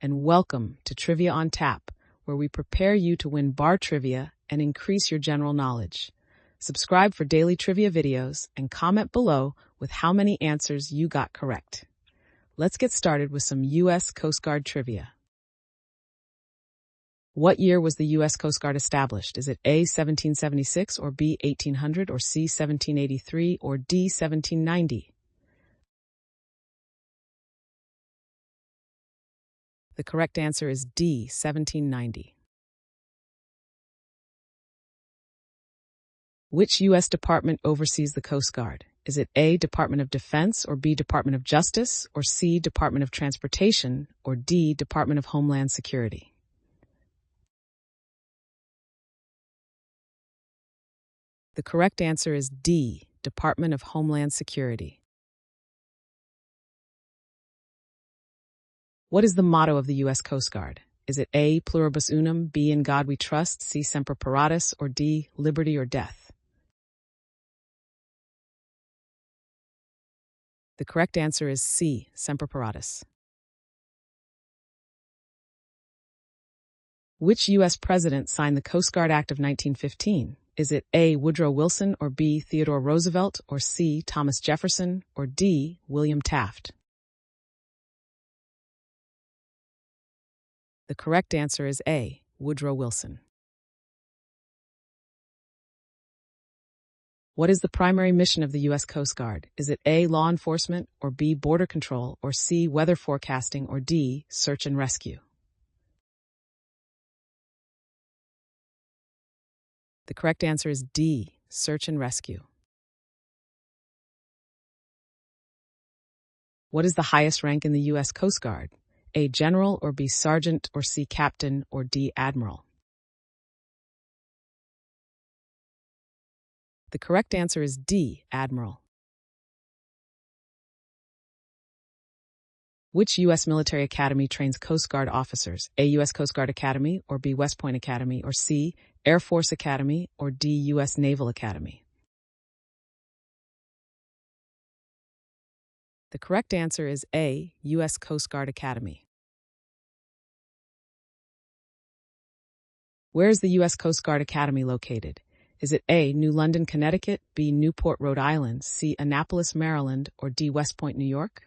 and welcome to Trivia on Tap, where we prepare you to win bar trivia and increase your general knowledge. Subscribe for daily trivia videos and comment below with how many answers you got correct. Let's get started with some U.S. Coast Guard trivia. What year was the U.S. Coast Guard established? Is it A, 1776, or B, 1800, or C, 1783, or D, 1790? The correct answer is D, 1790. Which U.S. department oversees the Coast Guard? Is it A, Department of Defense, or B, Department of Justice, or C, Department of Transportation, or D, Department of Homeland Security? The correct answer is D, Department of Homeland Security. What is the motto of the U.S. Coast Guard? Is it A, Pluribus Unum, B, In God We Trust, C, Semper Paratus, or D, Liberty or Death? The correct answer is C, Semper Paratus. Which U.S. president signed the Coast Guard Act of 1915? Is it A, Woodrow Wilson, or B, Theodore Roosevelt, or C, Thomas Jefferson, or D, William Taft? The correct answer is A, Woodrow Wilson. What is the primary mission of the U.S. Coast Guard? Is it A, law enforcement, or B, border control, or C, weather forecasting, or D, search and rescue? The correct answer is D, search and rescue. What is the highest rank in the U.S. Coast Guard? A, general, or B, sergeant, or C, captain, or D, admiral? The correct answer is D, admiral. Which U.S. military academy trains Coast Guard officers? A, U.S. Coast Guard Academy, or B, West Point Academy, or C, Air Force Academy, or D, U.S. Naval Academy? The correct answer is A, U.S. Coast Guard Academy. Where is the U.S. Coast Guard Academy located? Is it A, New London, Connecticut, B, Newport, Rhode Island, C, Annapolis, Maryland, or D, West Point, New York?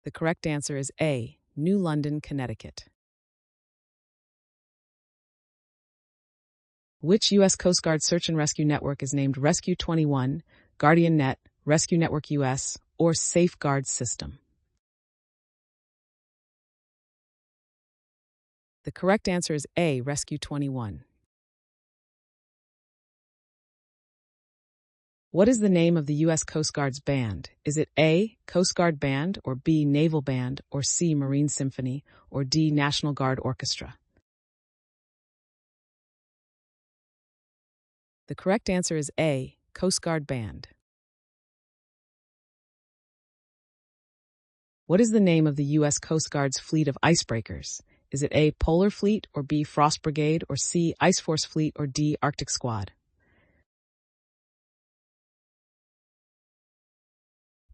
The correct answer is A, New London, Connecticut. Which U.S. Coast Guard search and rescue network is named Rescue 21, Guardian Net, Rescue Network US, or Safeguard System? The correct answer is A, Rescue 21. What is the name of the U.S. Coast Guard's band? Is it A, Coast Guard Band, or B, Naval Band, or C, Marine Symphony, or D, National Guard Orchestra? The correct answer is A, Coast Guard Band. What is the name of the U.S. Coast Guard's fleet of icebreakers? Is it A, Polar Fleet, or B, Frost Brigade, or C, Ice Force Fleet, or D, Arctic Squad?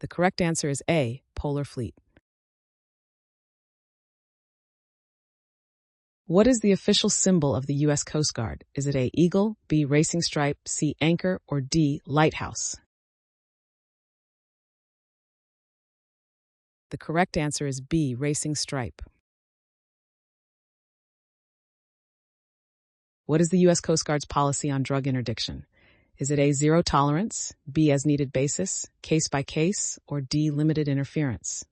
The correct answer is A, Polar Fleet. What is the official symbol of the U.S. Coast Guard? Is it A, Eagle, B, Racing Stripe, C, Anchor, or D, Lighthouse? The correct answer is B, Racing Stripe. What is the U.S. Coast Guard's policy on drug interdiction? Is it A, zero tolerance, B, as needed basis, case by case, or D, limited interference?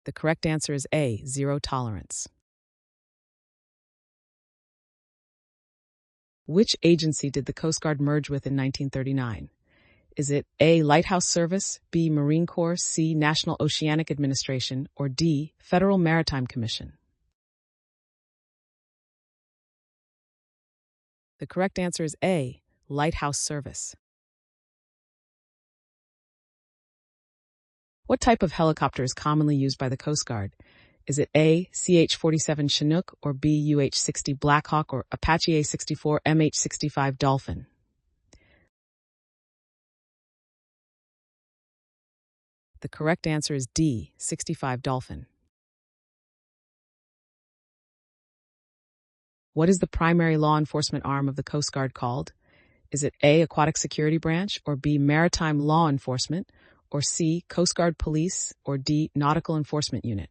The correct answer is A, zero tolerance. Which agency did the Coast Guard merge with in 1939? Is it A, Lighthouse Service, B, Marine Corps, C, National Oceanic Administration, or D, Federal Maritime Commission? The correct answer is A, Lighthouse Service. What type of helicopter is commonly used by the Coast Guard? Is it A, CH-47 Chinook, or B, UH-60 Blackhawk, or Apache A-64 MH-65 Dolphin? The correct answer is D, 65 dolphin. What is the primary law enforcement arm of the Coast Guard called? Is it A, Aquatic Security Branch, or B, Maritime Law Enforcement, or C, Coast Guard Police, or D, Nautical Enforcement Unit?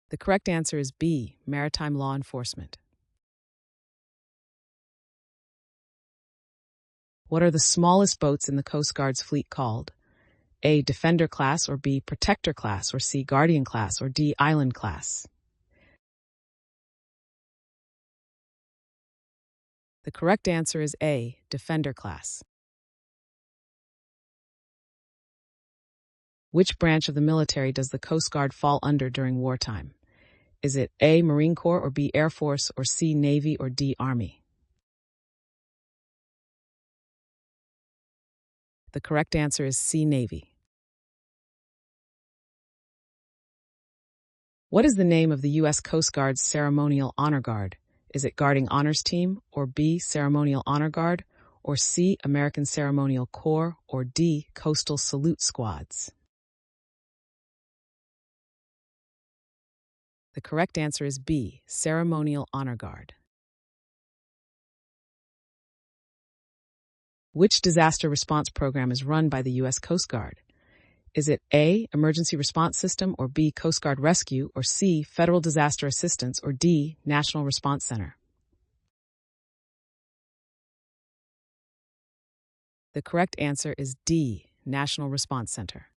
The correct answer is B, Maritime Law Enforcement. What are the smallest boats in the Coast Guard's fleet called? A, Defender Class, or B, Protector Class, or C, Guardian Class, or D, Island Class? The correct answer is A, Defender Class. Which branch of the military does the Coast Guard fall under during wartime? Is it A, Marine Corps, or B, Air Force, or C, Navy, or D, Army? The correct answer is C, Navy. What is the name of the U.S. Coast Guard's Ceremonial Honor Guard? Is it Guarding Honors Team, or B, Ceremonial Honor Guard, or C, American Ceremonial Corps, or D, Coastal Salute Squads? The correct answer is B, Ceremonial Honor Guard. Which disaster response program is run by the U.S. Coast Guard? Is it A, Emergency Response System, or B, Coast Guard Rescue, or C, Federal Disaster Assistance, or D, National Response Center? The correct answer is D, National Response Center.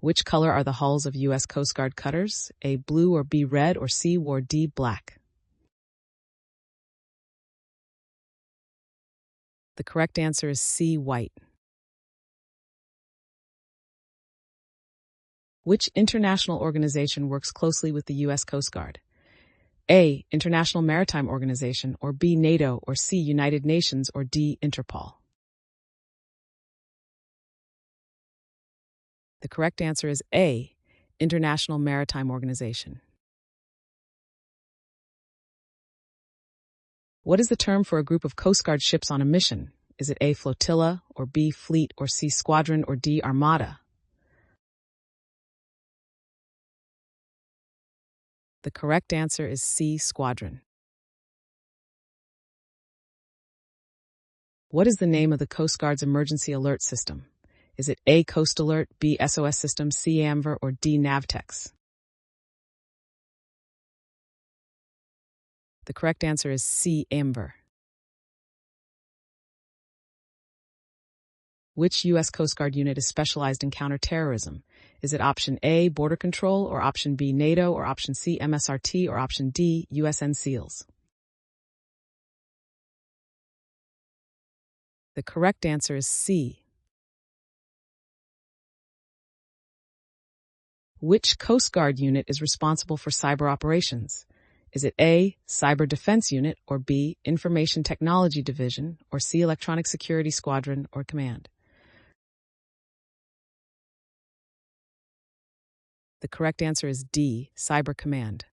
Which color are the hulls of U.S. Coast Guard cutters? A, blue, or B, red, or C, or D, black? The correct answer is C, white. Which international organization works closely with the U.S. Coast Guard? A, International Maritime Organization, or B, NATO, or C, United Nations, or D, Interpol? The correct answer is A, International Maritime Organization. What is the term for a group of Coast Guard ships on a mission? Is it A, flotilla, or B, fleet, or C, squadron, or D, armada? The correct answer is C, squadron. What is the name of the Coast Guard's emergency alert system? Is it A, Coast Alert, B, SOS System, C, AMVER, or D, Navtex? The correct answer is C, AMVER. Which U.S. Coast Guard unit is specialized in counterterrorism? Is it option A, Border Control, or option B, NATO, or option C, MSRT, or option D, USN SEALs? The correct answer is C. Which Coast Guard unit is responsible for cyber operations? Is it A, Cyber Defense Unit, or B, Information Technology Division, or C, Electronic Security Squadron or Command? The correct answer is D, Cyber Command.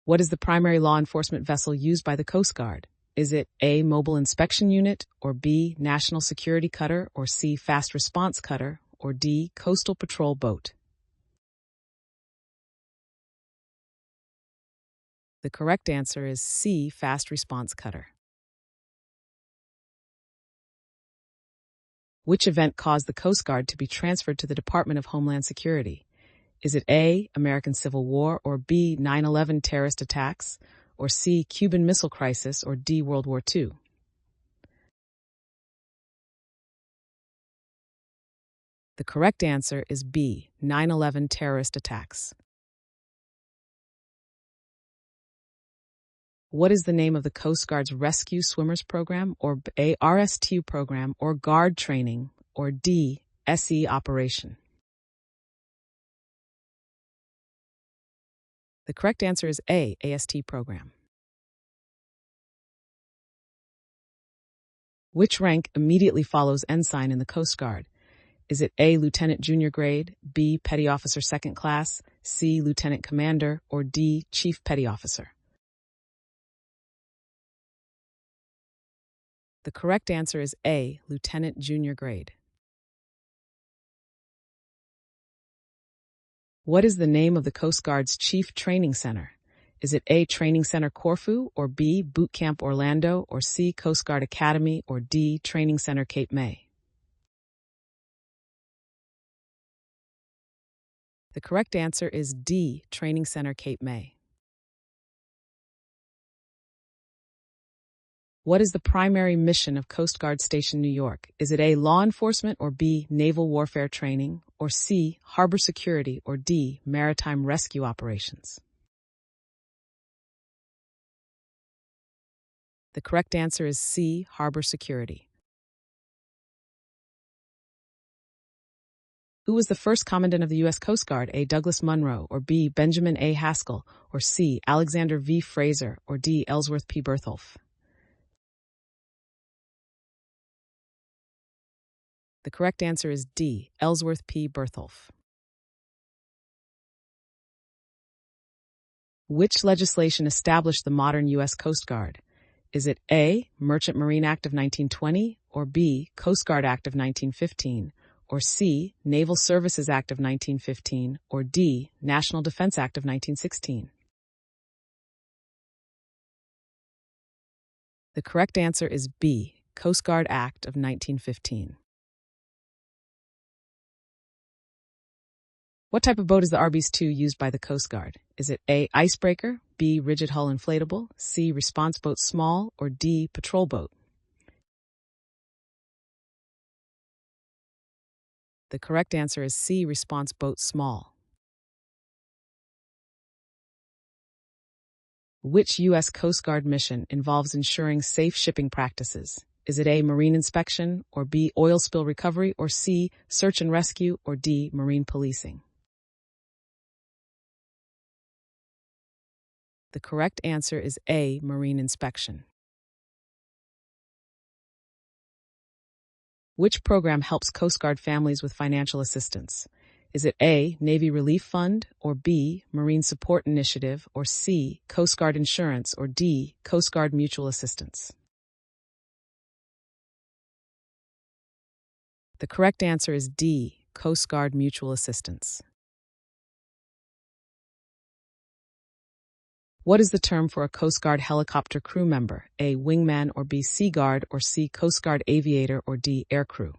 What is the primary law enforcement vessel used by the Coast Guard? Is it A, Mobile Inspection Unit, or B, National Security Cutter, or C, Fast Response Cutter, or D, Coastal Patrol Boat? The correct answer is C, Fast Response Cutter. Which event caused the Coast Guard to be transferred to the Department of Homeland Security? Is it A, American Civil War, or B, 9/11 terrorist attacks, or C, Cuban Missile Crisis, or D, World War II? The correct answer is B, 9/11 terrorist attacks. What is the name of the Coast Guard's Rescue Swimmers Program, or A, RSTU Program, or Guard Training, or D, SE Operation? The correct answer is A, AST Program. Which rank immediately follows ensign in the Coast Guard? Is it A, Lieutenant Junior Grade, B, Petty Officer Second Class, C. Lieutenant Commander, or D. Chief Petty Officer? The correct answer is A. Lieutenant Junior Grade. What is the name of the Coast Guard's Chief Training Center? Is it A. Training Center Corfu, or B. Boot Camp Orlando, or C. Coast Guard Academy, or D. Training Center Cape May? The correct answer is D. Training Center Cape May. What is the primary mission of Coast Guard Station New York? Is it A. Law enforcement, or B. Naval warfare training, or C. Harbor security, or D. Maritime rescue operations? The correct answer is C. Harbor security. Who was the first commandant of the U.S. Coast Guard? A. Douglas Munro, or B. Benjamin A. Haskell, or C. Alexander V. Fraser, or D. Ellsworth P. Bertholf? The correct answer is D. Ellsworth P. Bertholf. Which legislation established the modern U.S. Coast Guard? Is it A. Merchant Marine Act of 1920, or B. Coast Guard Act of 1915, or C. Naval Services Act of 1915, or D. National Defense Act of 1916? The correct answer is B. Coast Guard Act of 1915. What type of boat is the RBS-2 used by the Coast Guard? Is it A. Icebreaker, B. Rigid hull inflatable, C. Response boat small, or D. Patrol boat? The correct answer is C. Response boat small. Which U.S. Coast Guard mission involves ensuring safe shipping practices? Is it A. Marine inspection, or B. Oil spill recovery, or C. Search and rescue, or D. Marine policing? The correct answer is A. Marine inspection. Which program helps Coast Guard families with financial assistance? Is it A. Navy Relief Fund, or B. Marine Support Initiative, or C. Coast Guard Insurance, or D. Coast Guard Mutual Assistance? The correct answer is D. Coast Guard Mutual Assistance. What is the term for a Coast Guard helicopter crew member? A. Wingman, or B. Sea Guard, or C. Coast Guard aviator, or D. Aircrew?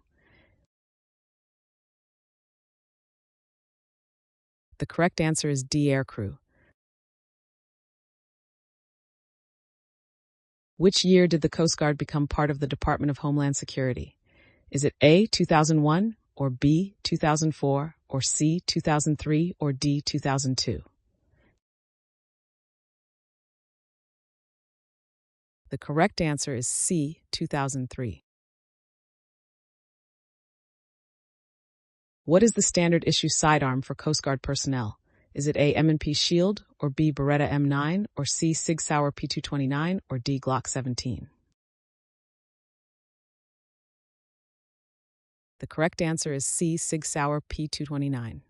The correct answer is D. Aircrew. Which year did the Coast Guard become part of the Department of Homeland Security? Is it A. 2001, or B. 2004, or C. 2003, or D. 2002? The correct answer is C. 2003. What is the standard issue sidearm for Coast Guard personnel? Is it A. M&P Shield, or B. Beretta M9, or C. Sig Sauer P229, or D. Glock 17? The correct answer is C. Sig Sauer P229.